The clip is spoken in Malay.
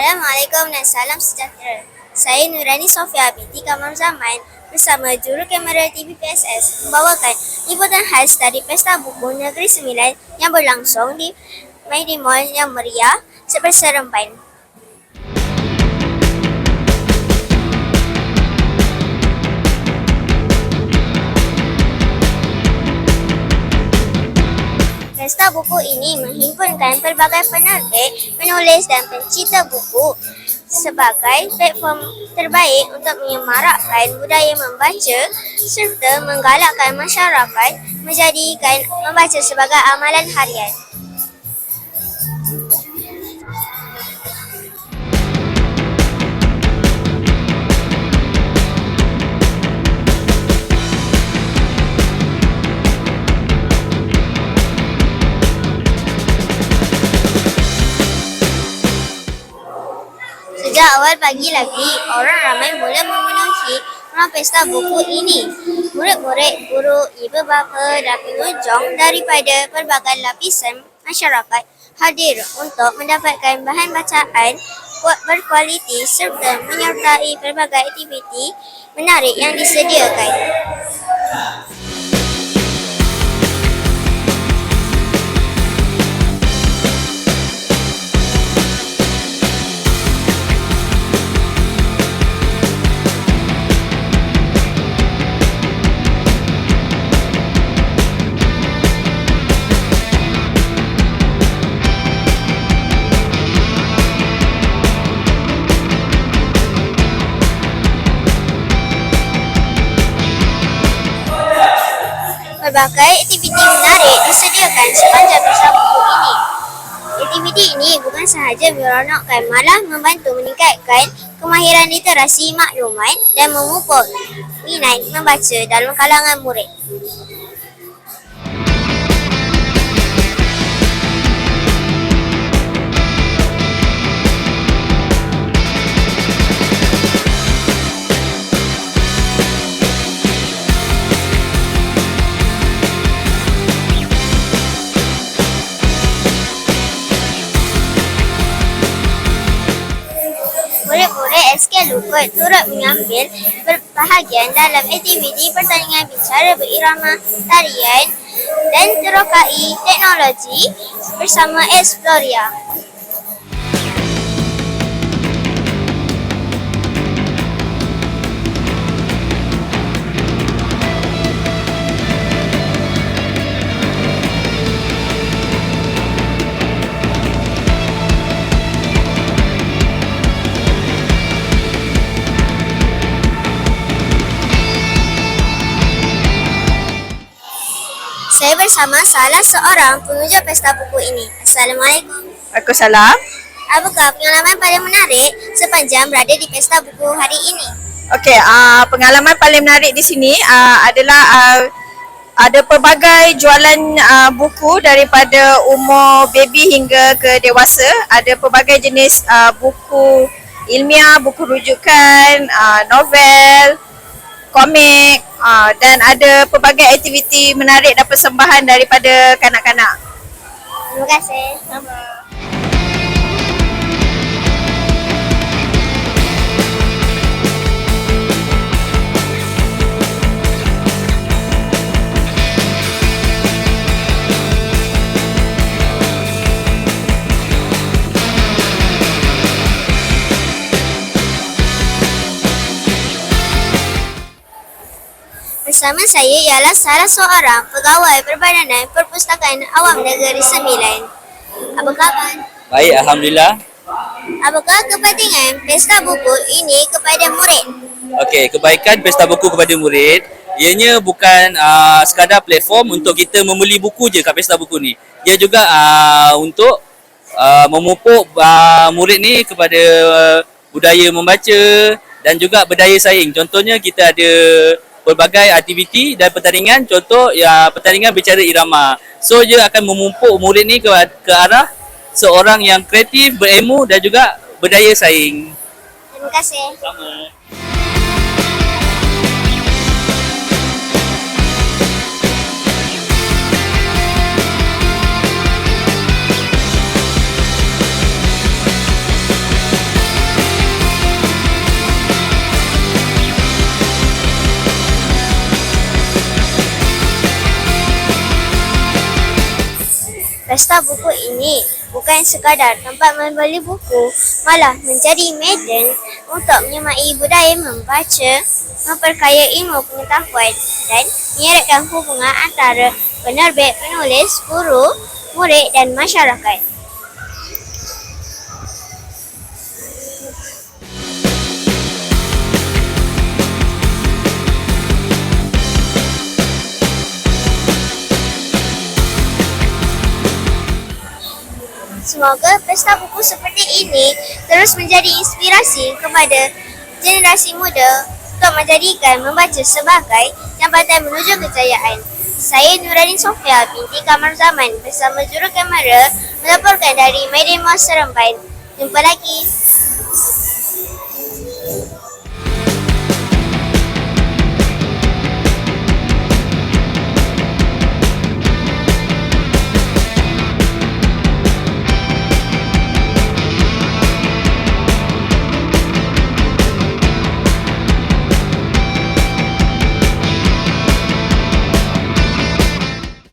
Assalamualaikum dan salam sejahtera. Saya Nurani Sofia binti Kamar Zaman bersama juru kamera TVPSS membawakan liputan khas dari Pesta Buku Negeri Sembilan yang berlangsung di Maidi Mall yang meriah seperti seremban. Pesta buku ini menghimpunkan pelbagai penerbit, penulis dan pencipta buku sebagai platform terbaik untuk menyemarakkan budaya membaca serta menggalakkan masyarakat menjadikan membaca sebagai amalan harian. Sejak awal pagi lagi, orang ramai mula memenuhi ruang pesta buku ini. Murid-murid, guru, ibu bapa dan pengunjung daripada pelbagai lapisan masyarakat hadir untuk mendapatkan bahan bacaan berkualiti serta menyertai pelbagai aktiviti menarik yang disediakan. Pelbagai aktiviti menarik disediakan sepanjang pesta buku ini. Aktiviti ini bukan sahaja meronokkan, malah membantu meningkatkan kemahiran literasi maklumat dan memupuk minat membaca dalam kalangan murid. Murid-murid SK Lukut turut mengambil berbahagian dalam aktiviti pertandingan bicara berirama tarian dan terokai teknologi bersama Exploria. Saya bersama salah seorang pengunjung pesta buku ini. Assalamualaikum. Waalaikumsalam. Apakah pengalaman paling menarik sepanjang berada di pesta buku hari ini? Okey, pengalaman paling menarik di sini adalah ada pelbagai jualan buku daripada umur baby hingga ke dewasa. Ada pelbagai jenis buku ilmiah, buku rujukan, novel, komik, dan ada pelbagai aktiviti menarik dan persembahan daripada kanak-kanak. Terima kasih. Bersama saya ialah salah seorang pegawai Perbadanan Perpustakaan Awam Negeri Sembilan. Apa khabar? Baik, Alhamdulillah. Apakah kepentingan pesta buku ini kepada murid? Okey, kebaikan pesta buku kepada murid, ianya bukan sekadar platform untuk kita membeli buku je kat pesta buku ni. Dia juga untuk memupuk murid ni kepada budaya membaca dan juga berdaya saing. Contohnya kita ada pelbagai aktiviti dan pertandingan, contoh pertandingan bicara irama. So dia akan memupuk murid ni ke arah seorang yang kreatif, berilmu dan juga berdaya saing. Terima kasih. Sama. Pesta buku ini bukan sekadar tempat membeli buku, malah menjadi medan untuk menyemai budaya membaca, memperkaya ilmu pengetahuan dan menyeratkan hubungan antara penerbit, penulis, guru, murid dan masyarakat. Semoga pesta buku seperti ini terus menjadi inspirasi kepada generasi muda untuk menjadikan membaca sebagai jambatan menuju kejayaan. Saya Nuraini Sofia binti Kamar Zaman bersama juru kamera melaporkan dari Medan Mas Seremban. Jumpa lagi.